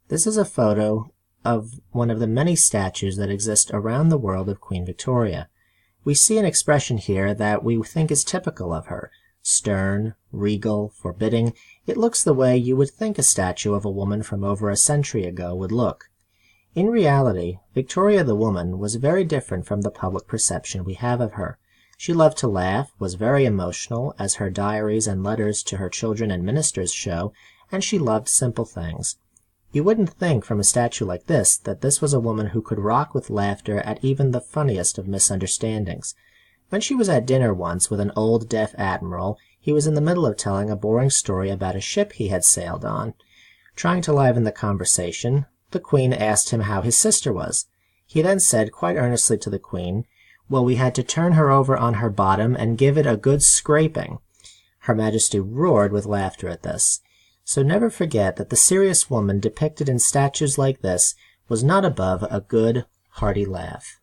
This is a photo of one of the many statues that exist around the world of Queen Victoria. We see an expression here that we think is typical of her. Stern, regal, forbidding. It looks the way you would think a statue of a woman from over a century ago would look. In reality, Victoria the woman was very different from the public perception we have of her. She loved to laugh, was very emotional, as her diaries and letters to her children and ministers show, and she loved simple things. You wouldn't think from a statue like this that this was a woman who could rock with laughter at even the funniest of misunderstandings. When she was at dinner once with an old deaf admiral, he was in the middle of telling a boring story about a ship he had sailed on. Trying to liven the conversation, the Queen asked him how his sister was. He then said quite earnestly to the Queen, "Well, we had to turn her over on her bottom and give it a good scraping." Her Majesty roared with laughter at this. So never forget that the serious woman depicted in statues like this was not above a good, hearty laugh.